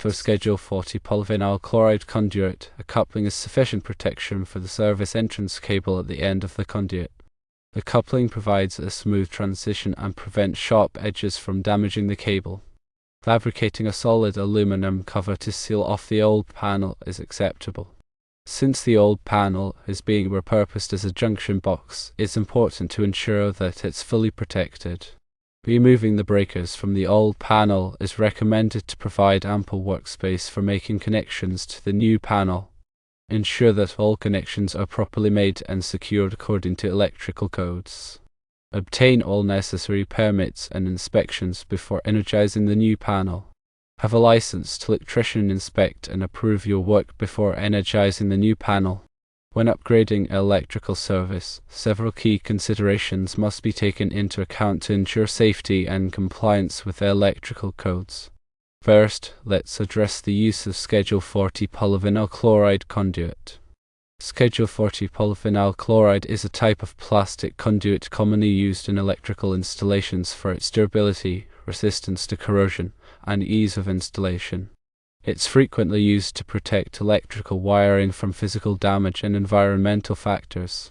For Schedule 40 polyvinyl chloride conduit, a coupling is sufficient protection for the service entrance cable at the end of the conduit. The coupling provides a smooth transition and prevents sharp edges from damaging the cable. Fabricating a solid aluminum cover to seal off the old panel is acceptable. Since the old panel is being repurposed as a junction box, it's important to ensure that it's fully protected. Removing the breakers from the old panel is recommended to provide ample workspace for making connections to the new panel. Ensure that all connections are properly made and secured according to electrical codes. Obtain all necessary permits and inspections before energizing the new panel. Have a licensed electrician inspect and approve your work before energizing the new panel. When upgrading electrical service, several key considerations must be taken into account to ensure safety and compliance with the electrical codes. First, let's address the use of Schedule 40 polyvinyl chloride conduit. Schedule 40 polyvinyl chloride is a type of plastic conduit commonly used in electrical installations for its durability, resistance to corrosion, and ease of installation. It's frequently used to protect electrical wiring from physical damage and environmental factors.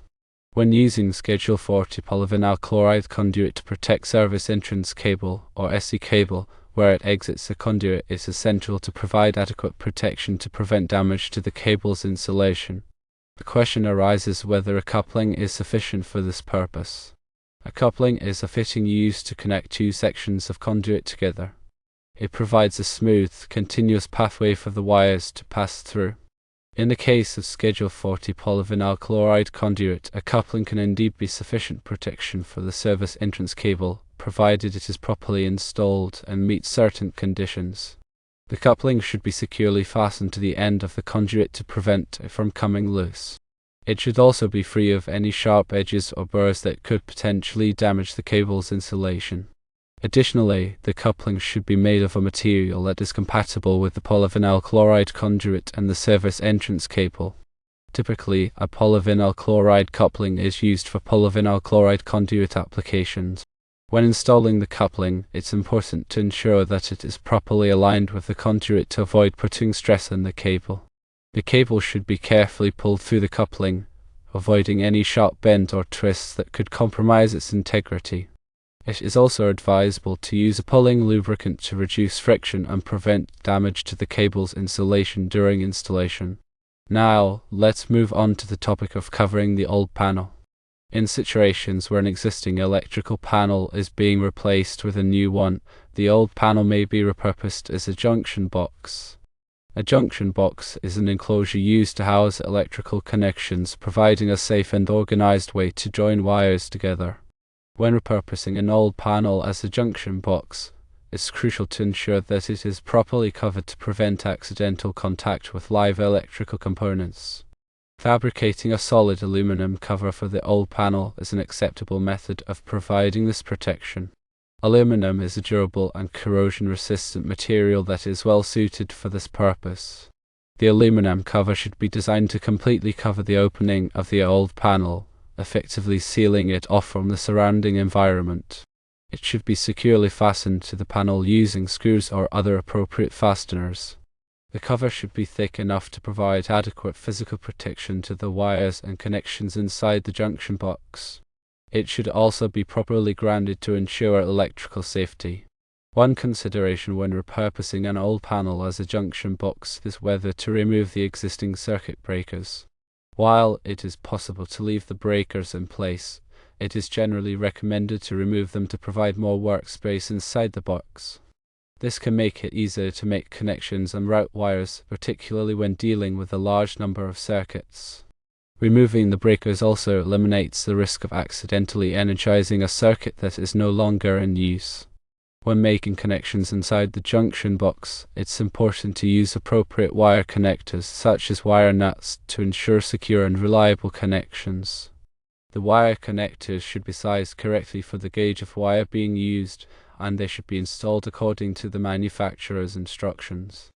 When using Schedule 40 polyvinyl chloride conduit to protect service entrance cable, or SE cable, where it exits the conduit, it's essential to provide adequate protection to prevent damage to the cable's insulation. The question arises whether a coupling is sufficient for this purpose. A coupling is a fitting used to connect two sections of conduit together. It provides a smooth, continuous pathway for the wires to pass through. In the case of Schedule 40 polyvinyl chloride conduit, a coupling can indeed be sufficient protection for the service entrance cable, provided it is properly installed and meets certain conditions. The coupling should be securely fastened to the end of the conduit to prevent it from coming loose. It should also be free of any sharp edges or burrs that could potentially damage the cable's insulation. Additionally, the coupling should be made of a material that is compatible with the polyvinyl chloride conduit and the service entrance cable. Typically, a polyvinyl chloride coupling is used for polyvinyl chloride conduit applications. When installing the coupling, it's important to ensure that it is properly aligned with the conduit to avoid putting stress on the cable. The cable should be carefully pulled through the coupling, avoiding any sharp bend or twists that could compromise its integrity. It is also advisable to use a pulling lubricant to reduce friction and prevent damage to the cable's insulation during installation. Now, let's move on to the topic of covering the old panel. In situations where an existing electrical panel is being replaced with a new one, the old panel may be repurposed as a junction box. A junction box is an enclosure used to house electrical connections, providing a safe and organized way to join wires together. When repurposing an old panel as a junction box, it's crucial to ensure that it is properly covered to prevent accidental contact with live electrical components. Fabricating a solid aluminum cover for the old panel is an acceptable method of providing this protection. Aluminum is a durable and corrosion-resistant material that is well suited for this purpose. The aluminum cover should be designed to completely cover the opening of the old panel, effectively sealing it off from the surrounding environment. It should be securely fastened to the panel using screws or other appropriate fasteners. The cover should be thick enough to provide adequate physical protection to the wires and connections inside the junction box. It should also be properly grounded to ensure electrical safety. One consideration when repurposing an old panel as a junction box is whether to remove the existing circuit breakers. While it is possible to leave the breakers in place, it is generally recommended to remove them to provide more workspace inside the box. This can make it easier to make connections and route wires, particularly when dealing with a large number of circuits. Removing the breakers also eliminates the risk of accidentally energizing a circuit that is no longer in use. When making connections inside the junction box, it's important to use appropriate wire connectors, such as wire nuts, to ensure secure and reliable connections. The wire connectors should be sized correctly for the gauge of wire being used, and they should be installed according to the manufacturer's instructions.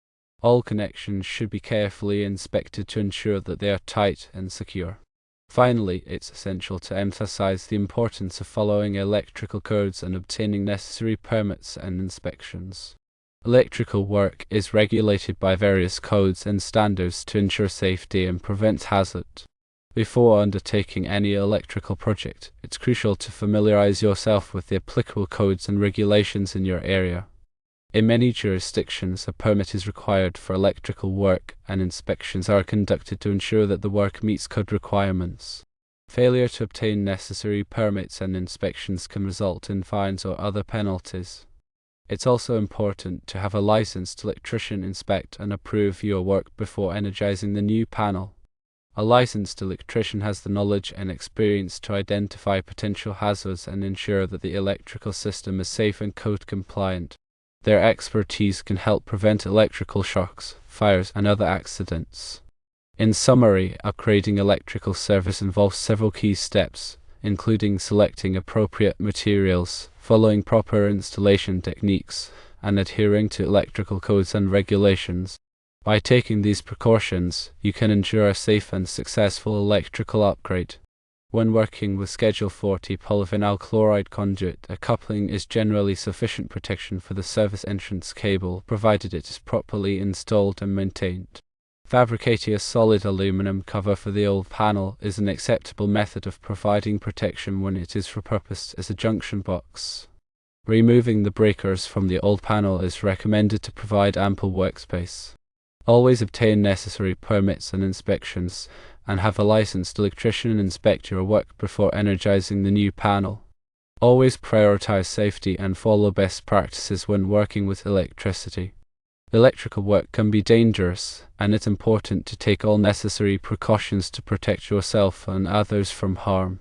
All connections should be carefully inspected to ensure that they are tight and secure. Finally, it's essential to emphasize the importance of following electrical codes and obtaining necessary permits and inspections. Electrical work is regulated by various codes and standards to ensure safety and prevent hazard. Before undertaking any electrical project, it's crucial to familiarize yourself with the applicable codes and regulations in your area. In many jurisdictions, a permit is required for electrical work, and inspections are conducted to ensure that the work meets code requirements. Failure to obtain necessary permits and inspections can result in fines or other penalties. It's also important to have a licensed electrician inspect and approve your work before energizing the new panel. A licensed electrician has the knowledge and experience to identify potential hazards and ensure that the electrical system is safe and code compliant. Their expertise can help prevent electrical shocks, fires, and other accidents. In summary, upgrading electrical service involves several key steps, including selecting appropriate materials, following proper installation techniques, and adhering to electrical codes and regulations. By taking these precautions, you can ensure a safe and successful electrical upgrade. When working with Schedule 40 polyvinyl chloride conduit, a coupling is generally sufficient protection for the service entrance cable, provided it is properly installed and maintained. Fabricating a solid aluminum cover for the old panel is an acceptable method of providing protection when it is repurposed as a junction box. Removing the breakers from the old panel is recommended to provide ample workspace. Always obtain necessary permits and inspections, and have a licensed electrician inspect your work before energizing the new panel. Always prioritize safety and follow best practices when working with electricity. Electrical work can be dangerous, and it's important to take all necessary precautions to protect yourself and others from harm.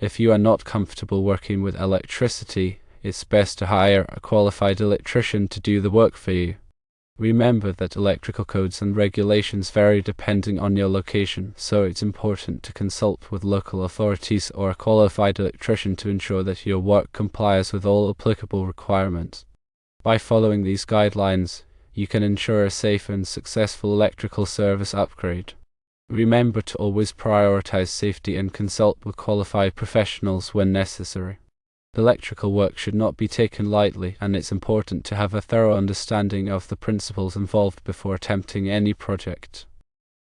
If you are not comfortable working with electricity, it's best to hire a qualified electrician to do the work for you. Remember that electrical codes and regulations vary depending on your location, so it's important to consult with local authorities or a qualified electrician to ensure that your work complies with all applicable requirements. By following these guidelines, you can ensure a safe and successful electrical service upgrade. Remember to always prioritize safety and consult with qualified professionals when necessary. Electrical work should not be taken lightly, and it's important to have a thorough understanding of the principles involved before attempting any project.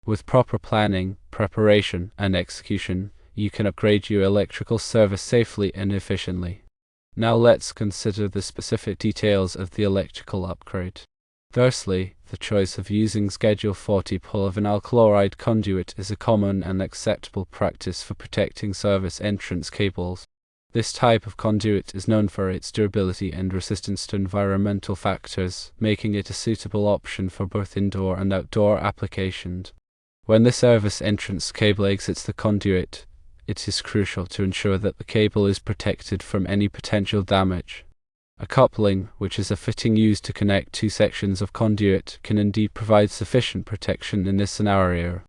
With proper planning, preparation, and execution, you can upgrade your electrical service safely and efficiently. Now let's consider the specific details of the electrical upgrade. Firstly, the choice of using Schedule 40 polyvinyl chloride conduit is a common and acceptable practice for protecting service entrance cables. This type of conduit is known for its durability and resistance to environmental factors, making it a suitable option for both indoor and outdoor applications. When the service entrance cable exits the conduit, it is crucial to ensure that the cable is protected from any potential damage. A coupling, which is a fitting used to connect two sections of conduit, can indeed provide sufficient protection in this scenario.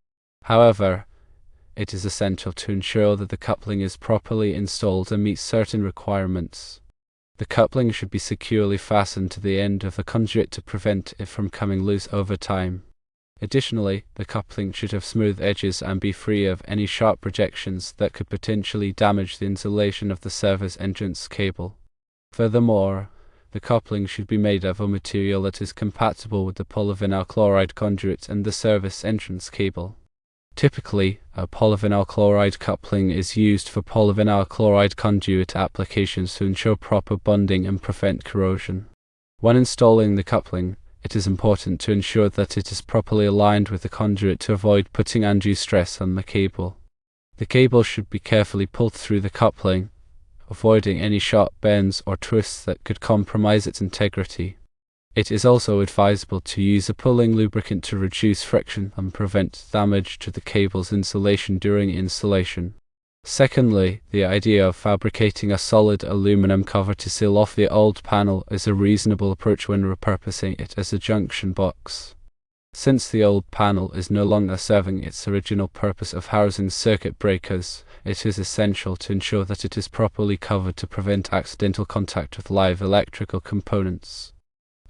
However, it is essential to ensure that the coupling is properly installed and meets certain requirements. The coupling should be securely fastened to the end of the conduit to prevent it from coming loose over time. Additionally, the coupling should have smooth edges and be free of any sharp projections that could potentially damage the insulation of the service entrance cable. Furthermore, the coupling should be made of a material that is compatible with the polyvinyl chloride conduit and the service entrance cable. Typically, a polyvinyl chloride coupling is used for polyvinyl chloride conduit applications to ensure proper bonding and prevent corrosion. When installing the coupling, it is important to ensure that it is properly aligned with the conduit to avoid putting undue stress on the cable. The cable should be carefully pulled through the coupling, avoiding any sharp bends or twists that could compromise its integrity. It is also advisable to use a pulling lubricant to reduce friction and prevent damage to the cable's insulation during installation. Secondly, the idea of fabricating a solid aluminum cover to seal off the old panel is a reasonable approach when repurposing it as a junction box. Since the old panel is no longer serving its original purpose of housing circuit breakers, it is essential to ensure that it is properly covered to prevent accidental contact with live electrical components.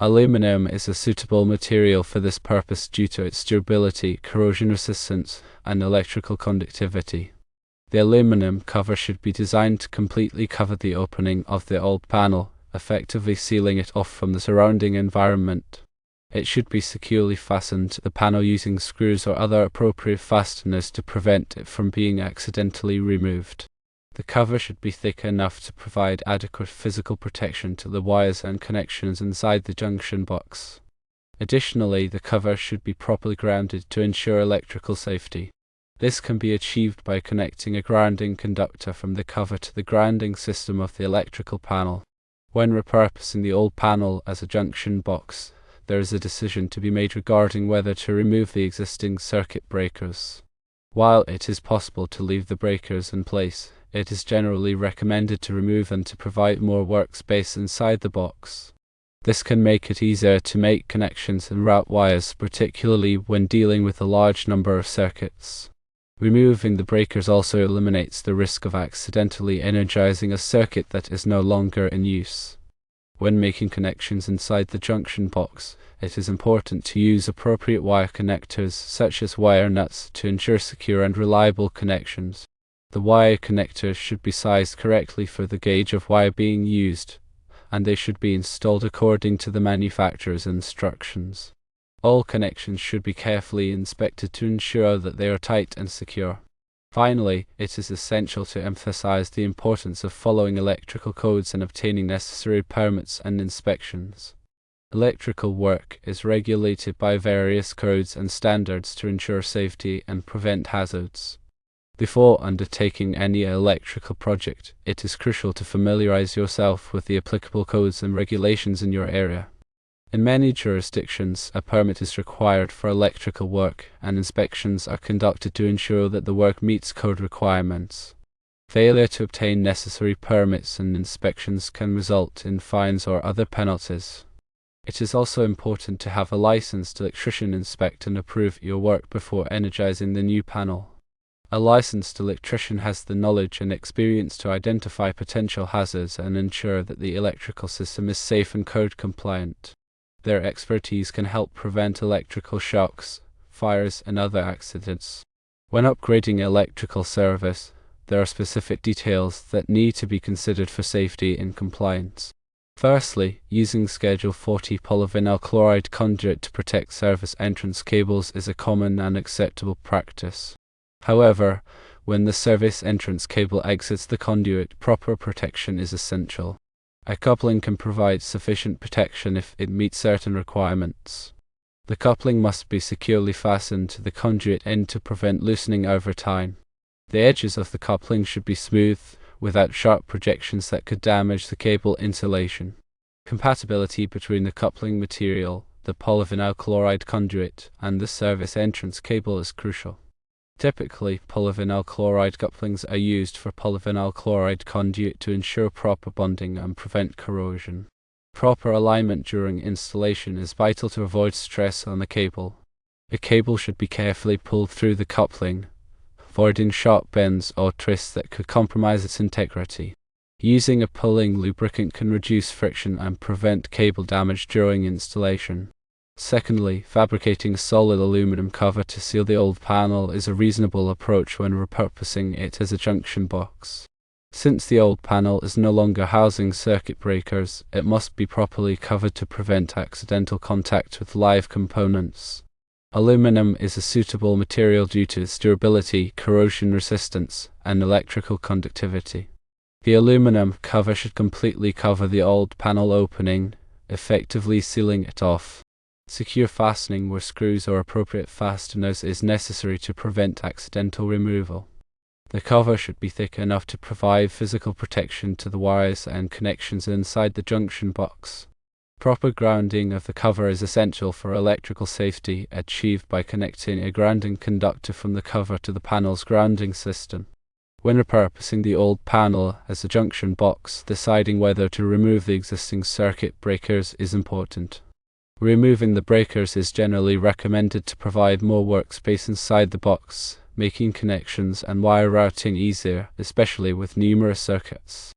Aluminum is a suitable material for this purpose due to its durability, corrosion resistance, and electrical conductivity. The aluminum cover should be designed to completely cover the opening of the old panel, effectively sealing it off from the surrounding environment. It should be securely fastened to the panel using screws or other appropriate fasteners to prevent it from being accidentally removed. The cover should be thick enough to provide adequate physical protection to the wires and connections inside the junction box. Additionally, the cover should be properly grounded to ensure electrical safety. This can be achieved by connecting a grounding conductor from the cover to the grounding system of the electrical panel. When repurposing the old panel as a junction box, there is a decision to be made regarding whether to remove the existing circuit breakers. While it is possible to leave the breakers in place, it is generally recommended to remove them to provide more workspace inside the box. This can make it easier to make connections and route wires, particularly when dealing with a large number of circuits. Removing the breakers also eliminates the risk of accidentally energizing a circuit that is no longer in use. When making connections inside the junction box, it is important to use appropriate wire connectors such as wire nuts to ensure secure and reliable connections. The wire connectors should be sized correctly for the gauge of wire being used, and they should be installed according to the manufacturer's instructions. All connections should be carefully inspected to ensure that they are tight and secure. Finally, it is essential to emphasize the importance of following electrical codes and obtaining necessary permits and inspections. Electrical work is regulated by various codes and standards to ensure safety and prevent hazards. Before undertaking any electrical project, it is crucial to familiarize yourself with the applicable codes and regulations in your area. In many jurisdictions, a permit is required for electrical work, and inspections are conducted to ensure that the work meets code requirements. Failure to obtain necessary permits and inspections can result in fines or other penalties. It is also important to have a licensed electrician inspect and approve your work before energizing the new panel. A licensed electrician has the knowledge and experience to identify potential hazards and ensure that the electrical system is safe and code compliant. Their expertise can help prevent electrical shocks, fires, and other accidents. When upgrading electrical service, there are specific details that need to be considered for safety and compliance. Firstly, using Schedule 40 polyvinyl chloride conduit to protect service entrance cables is a common and acceptable practice. However, when the service entrance cable exits the conduit, proper protection is essential. A coupling can provide sufficient protection if it meets certain requirements. The coupling must be securely fastened to the conduit end to prevent loosening over time. The edges of the coupling should be smooth, without sharp projections that could damage the cable insulation. Compatibility between the coupling material, the polyvinyl chloride conduit, and the service entrance cable is crucial. Typically, polyvinyl chloride couplings are used for polyvinyl chloride conduit to ensure proper bonding and prevent corrosion. Proper alignment during installation is vital to avoid stress on the cable. The cable should be carefully pulled through the coupling, avoiding sharp bends or twists that could compromise its integrity. Using a pulling lubricant can reduce friction and prevent cable damage during installation. Secondly, fabricating a solid aluminum cover to seal the old panel is a reasonable approach when repurposing it as a junction box. Since the old panel is no longer housing circuit breakers, it must be properly covered to prevent accidental contact with live components. Aluminum is a suitable material due to its durability, corrosion resistance, and electrical conductivity. The aluminum cover should completely cover the old panel opening, effectively sealing it off. Secure fastening where screws or appropriate fasteners is necessary to prevent accidental removal. The cover should be thick enough to provide physical protection to the wires and connections inside the junction box. Proper grounding of the cover is essential for electrical safety, achieved by connecting a grounding conductor from the cover to the panel's grounding system. When repurposing the old panel as a junction box, deciding whether to remove the existing circuit breakers is important. Removing the breakers is generally recommended to provide more workspace inside the box, making connections and wire routing easier, especially with numerous circuits.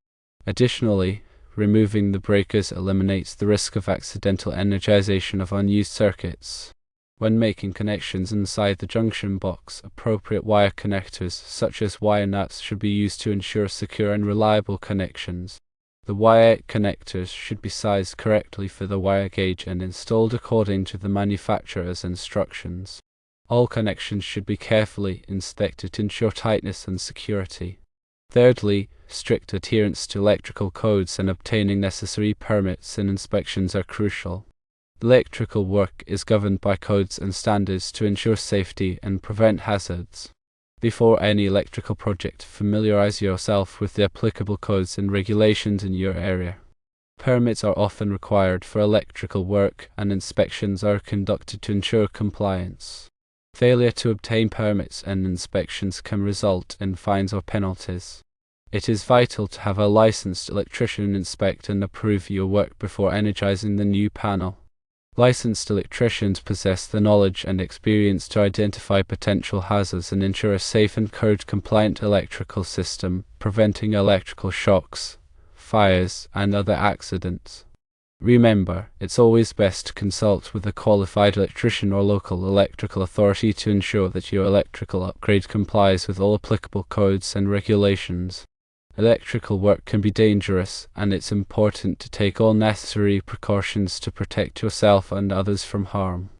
Additionally, removing the breakers eliminates the risk of accidental energization of unused circuits. When making connections inside the junction box, appropriate wire connectors, such as wire nuts, should be used to ensure secure and reliable connections. The wire connectors should be sized correctly for the wire gauge and installed according to the manufacturer's instructions. All connections should be carefully inspected to ensure tightness and security. Thirdly, strict adherence to electrical codes and obtaining necessary permits and inspections are crucial. Electrical work is governed by codes and standards to ensure safety and prevent hazards. Before any electrical project, familiarize yourself with the applicable codes and regulations in your area. Permits are often required for electrical work, and inspections are conducted to ensure compliance. Failure to obtain permits and inspections can result in fines or penalties. It is vital to have a licensed electrician inspect and approve your work before energizing the new panel. Licensed electricians possess the knowledge and experience to identify potential hazards and ensure a safe and code-compliant electrical system, preventing electrical shocks, fires, and other accidents. Remember, it's always best to consult with a qualified electrician or local electrical authority to ensure that your electrical upgrade complies with all applicable codes and regulations. Electrical work can be dangerous, and it's important to take all necessary precautions to protect yourself and others from harm.